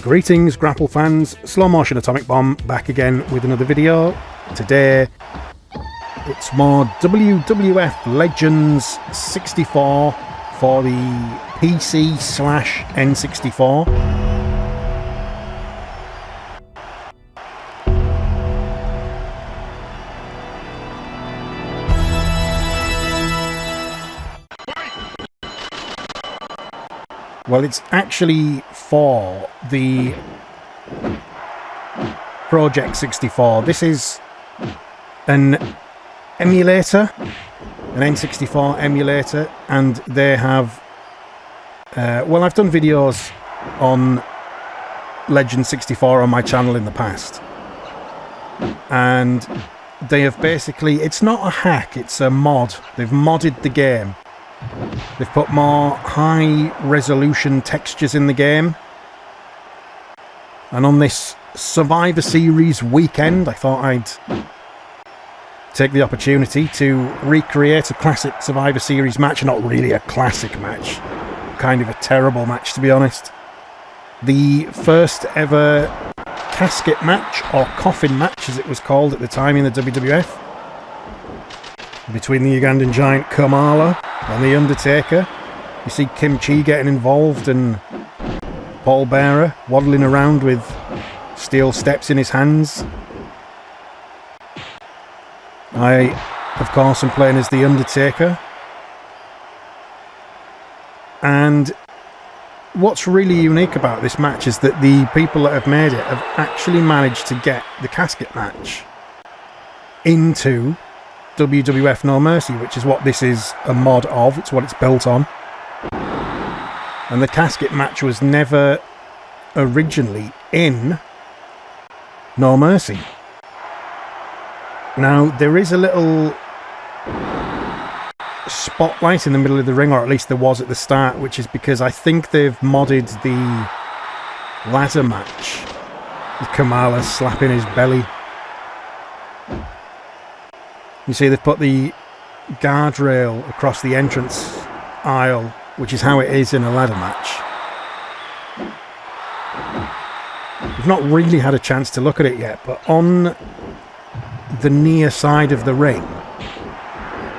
Greetings Grapple fans, SlowMotionAtomicBomb back again with another video. Today it's more WWF Legends 64 for the PC/N64. Well, it's actually for the Project 64. This is an emulator, an N64 emulator, and they have... well, I've done videos on Legend 64 on my channel in the past. And they have basically... It's not a hack, it's a mod. They've modded the game. They've put more high-resolution textures in the game. And on this Survivor Series weekend, I thought I'd take the opportunity to recreate a classic Survivor Series match. Not really a classic match. Kind of a terrible match, to be honest. The first ever casket match, or coffin match as it was called at the time in the WWF. Between the Ugandan giant Kamala and the Undertaker. You see Kim Chi getting involved and Paul Bearer waddling around with steel steps in his hands. I, of course, am playing as the Undertaker. And what's really unique about this match is that the people that have made it have actually managed to get the casket match into WWF No Mercy, which is what this is a mod of. It's what it's built on. And the casket match was never originally in No Mercy. Now, there is a little spotlight in the middle of the ring, or at least there was at the start, which is because I think they've modded the ladder match with Kamala slapping his belly. You see they've put the guardrail across the entrance aisle, which is how it is in a ladder match. We've not really had a chance to look at it yet, but on the near side of the ring,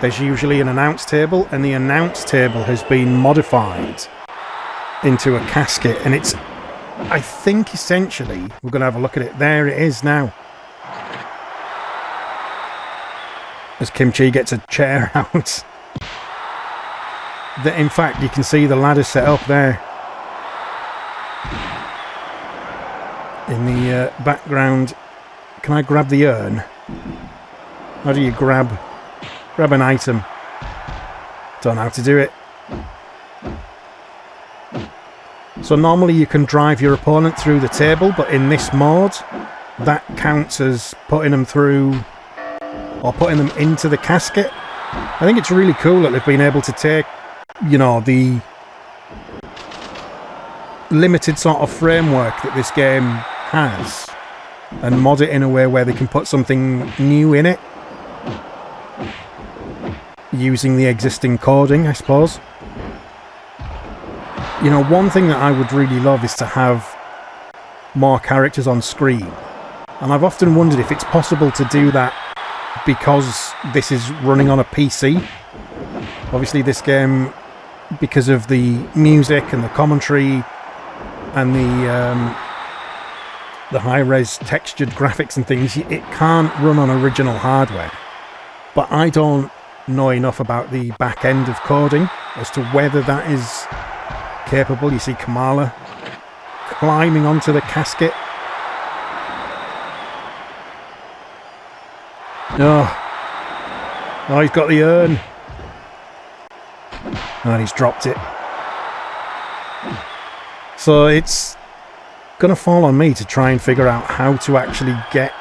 there's usually an announce table, and the announce table has been modified into a casket, and it's, I think essentially, we're going to have a look at it. There it is now. As Kim Chi gets a chair out. In fact, you can see the ladder set up there. In the background. Can I grab the urn? How do you grab an item? Don't know how to do it. So normally you can drive your opponent through the table, but in this mode, that counts as putting them through, or putting them into the casket. I think it's really cool that they've been able to take, you know, the limited sort of framework that this game has and mod it in a way where they can put something new in it using the existing coding, I suppose. You know, one thing that I would really love is to have more characters on screen, and I've often wondered if it's possible to do that because this is running on a PC. Obviously this game, because of the music and the commentary and the high-res textured graphics and things, it can't run on original hardware. But I don't know enough about the back end of coding as to whether that is capable. You see Kamala climbing onto the casket. Oh, he's got the urn. And he's dropped it. So it's going to fall on me to try and figure out how to actually get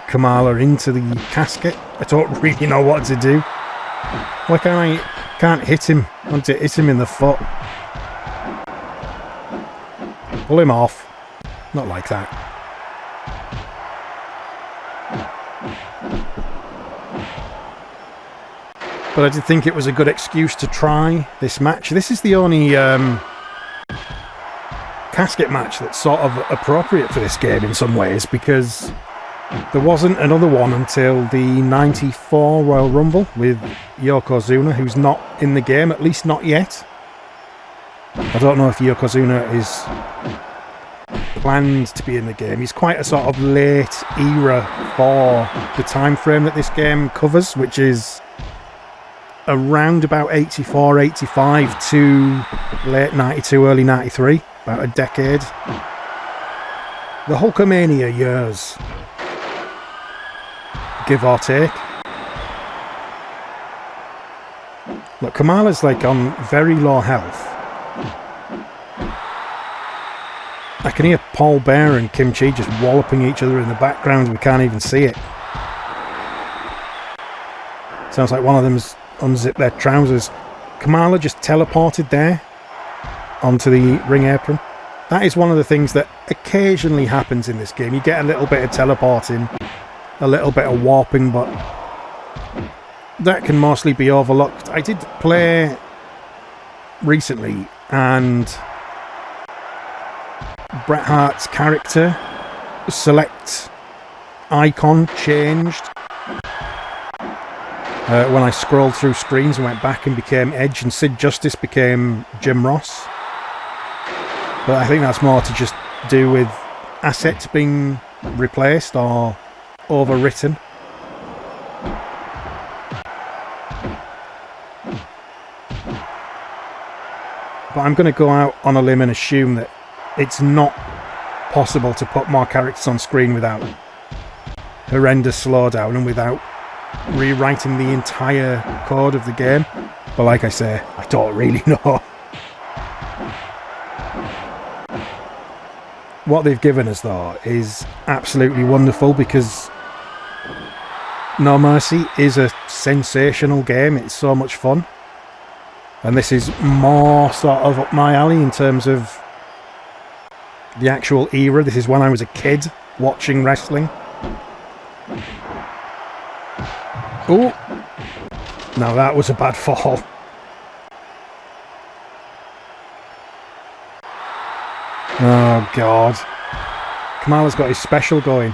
Kamala into the casket. I don't really know what to do. Why can't hit him? I want to hit him in the foot. Pull him off. Not like that. But I did think it was a good excuse to try this match. This is the only casket match that's sort of appropriate for this game in some ways, because there wasn't another one until the 94 Royal Rumble with Yokozuna, who's not in the game, at least not yet. I don't know if Yokozuna is planned to be in the game. He's quite a sort of late era for the time frame that this game covers, which is around about 84, 85 to late 92, early 93, about a decade. The Hulkamania years, give or take. Look, Kamala's like on very low health. I can hear Paul Bear and Kim Chi just walloping each other in the background. We can't even see it. Sounds like one of them's unzipped their trousers. Kamala just teleported there onto the ring apron. That is one of the things that occasionally happens in this game. You get a little bit of teleporting, a little bit of warping, but that can mostly be overlooked. I did play recently, and Bret Hart's character select icon changed when I scrolled through screens and went back and became Edge, and Sid Justice became Jim Ross. But I think that's more to just do with assets being replaced or overwritten. But I'm going to go out on a limb and assume that it's not possible to put more characters on screen without horrendous slowdown and without rewriting the entire code of the game. But like I say, I don't really know. What they've given us, though, is absolutely wonderful, because No Mercy is a sensational game. It's so much fun. And this is more sort of up my alley in terms of the actual era. This is when I was a kid watching wrestling. Oh! Now that was a bad fall. Oh god. Kamala's got his special going.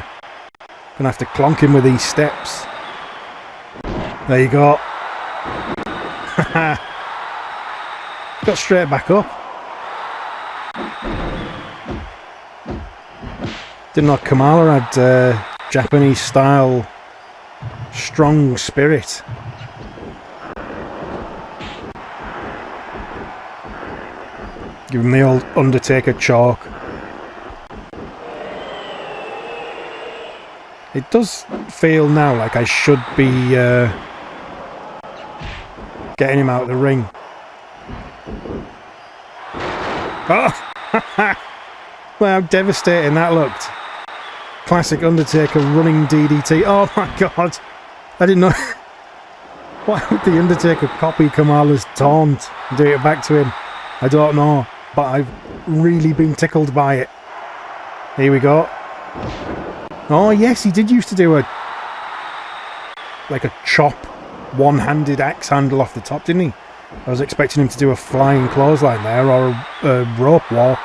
Gonna have to clonk him with these steps. There you go. Got straight back up. Didn't know Kamala had Japanese style strong spirit. Give him the old Undertaker chalk. It does feel now like I should be getting him out of the ring. Oh! Well, how devastating that looked. Classic Undertaker running DDT. Oh my god. I didn't know. Why would the Undertaker copy Kamala's taunt and do it back to him? I don't know. But I've really been tickled by it. Here we go. Oh yes, he did used to do a chop one-handed axe handle off the top, didn't he? I was expecting him to do a flying clothesline there, or a rope walk.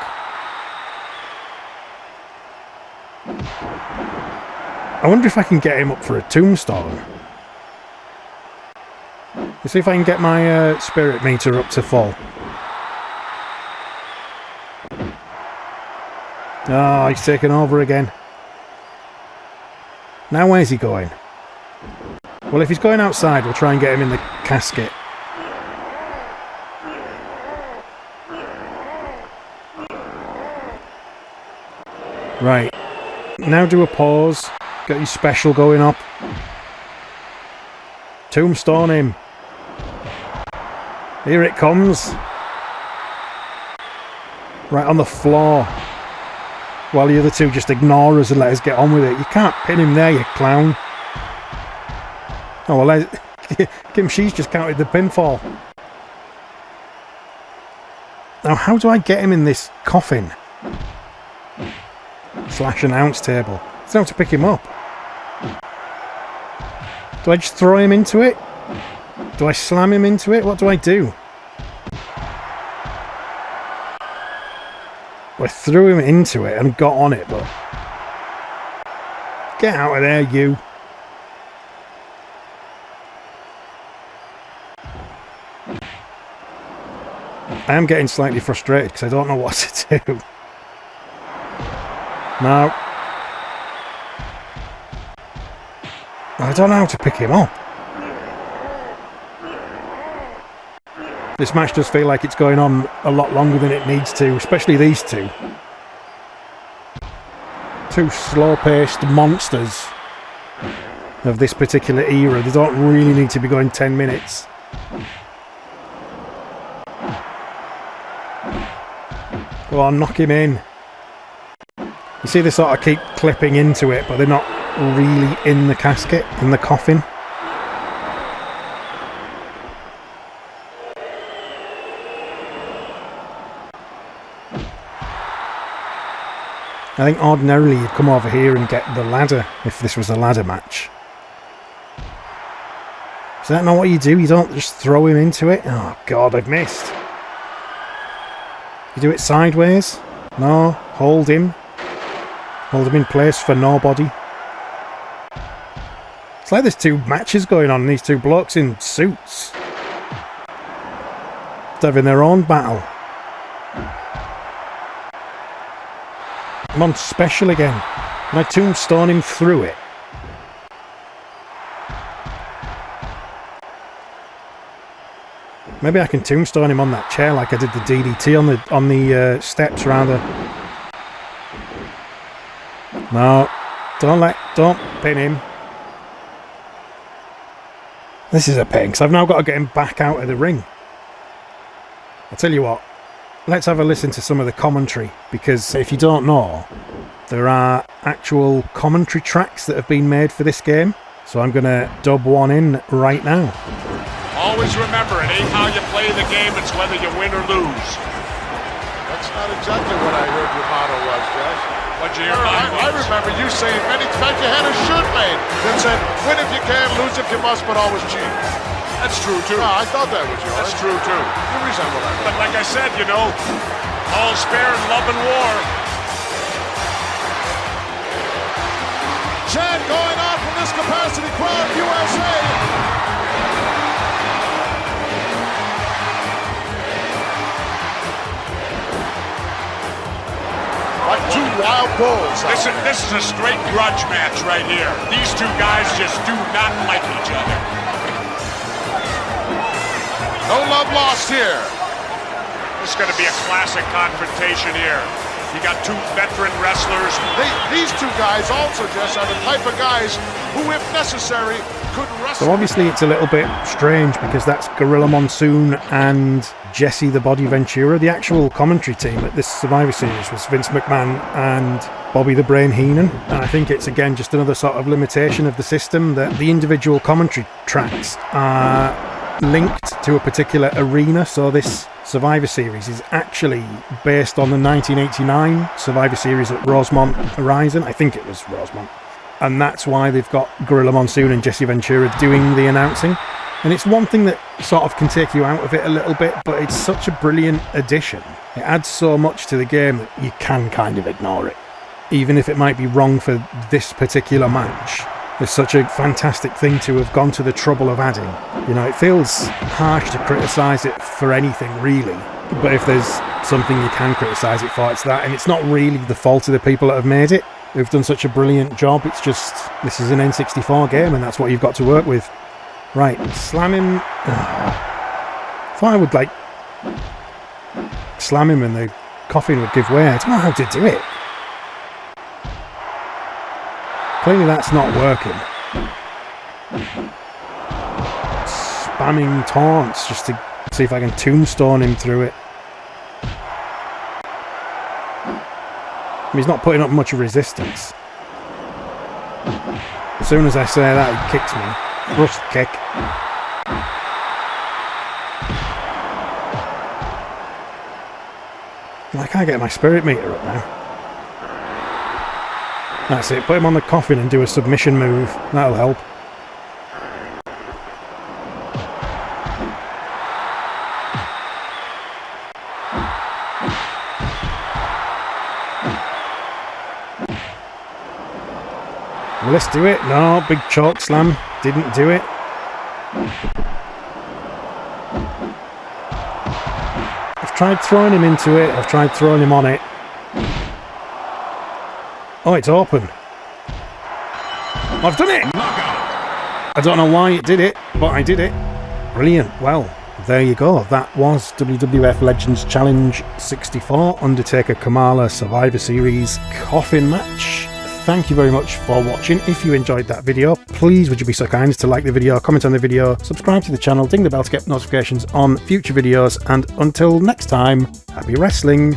I wonder if I can get him up for a tombstone. Let's see if I can get my spirit meter up to full. Oh, he's taken over again. Now where's he going? Well, if he's going outside, we'll try and get him in the casket. Right. Now do a pause. Get your special going up. Tombstone him. Here it comes. Right on the floor. While the other two just ignore us and let us get on with it. You can't pin him there, you clown. Oh, well, Kim Chi's just counted the pinfall. Now, how do I get him in this coffin? / announce table. It's now to pick him up. Do I just throw him into it? Do I slam him into it? What do I do? I threw him into it and got on it, but... Get out of there, you. I am getting slightly frustrated because I don't know what to do. No. I don't know how to pick him up. This match does feel like it's going on a lot longer than it needs to, especially these two. Two slow-paced monsters of this particular era. They don't really need to be going 10 minutes. Go on, knock him in. You see they sort of keep clipping into it, but they're not really in the casket, in the coffin. I think ordinarily you'd come over here and get the ladder if this was a ladder match. Is that not what you do? You don't just throw him into it? Oh god, I've missed. You do it sideways? No, hold him. Hold him in place for nobody. It's like there's two matches going on, these two blokes in suits. They're having their own battle. I'm on special again. Can I tombstone him through it? Maybe I can tombstone him on that chair like I did the DDT on the steps rather. No, don't pin him. This is a pain because I've now got to get him back out of the ring. I'll tell you what. Let's have a listen to some of the commentary, because if you don't know, there are actual commentary tracks that have been made for this game, so I'm going to dub one in right now. Always remember, it ain't how you play the game, it's whether you win or lose. That's not exactly what I heard your motto was, Josh. What'd you hear mine was? I remember you saying many times you had a shirt made that said, win if you can, lose if you must, but always cheat. That's true, too. No, I thought that was yours. That's true, too. You resemble that. But like I said, you know, all's fair in love and war. Chad going on from this capacity crowd, USA. Like two wild bulls. This is a straight grudge match right here. These two guys just do not like each other. No love lost here. This is going to be a classic confrontation here. You got two veteran wrestlers. These two guys also, Jess, are the type of guys who, if necessary, could wrestle. So obviously it's a little bit strange because that's Gorilla Monsoon and Jesse the Body Ventura. The actual commentary team at this Survivor Series was Vince McMahon and Bobby the Brain Heenan. And I think it's again just another sort of limitation of the system that the individual commentary tracks are linked to a particular arena. So this Survivor Series is actually based on the 1989 Survivor Series at Rosemont Horizon. I think it was Rosemont. And that's why they've got Gorilla Monsoon and Jesse Ventura doing the announcing. And it's one thing that sort of can take you out of it a little bit, but it's such a brilliant addition. It adds so much to the game that you can kind of ignore it. Even if it might be wrong for this particular match. It's such a fantastic thing to have gone to the trouble of adding. You know, it feels harsh to criticise it for anything, really. But if there's something you can criticise it for, it's that. And it's not really the fault of the people that have made it. They've done such a brilliant job. It's just, this is an N64 game and that's what you've got to work with. Right, slam him. If I would, like, slam him and the coffin would give way, I don't know how to do it. Clearly that's not working. Spamming taunts just to see if I can tombstone him through it. He's not putting up much resistance. As soon as I say that, he kicks me. Thrust kick. I can't get my spirit meter up now. That's it, put him on the coffin and do a submission move. That'll help. Will this do it? No, big choke slam. Didn't do it. I've tried throwing him into it. I've tried throwing him on it. Oh, it's open. I've done it! I don't know why it did it, but I did it. Brilliant. Well, there you go. That was WWF Legends Challenge 64, Undertaker Kamala Survivor Series coffin match. Thank you very much for watching. If you enjoyed that video, please would you be so kind as to like the video, comment on the video, subscribe to the channel, ding the bell to get notifications on future videos, and until next time, happy wrestling!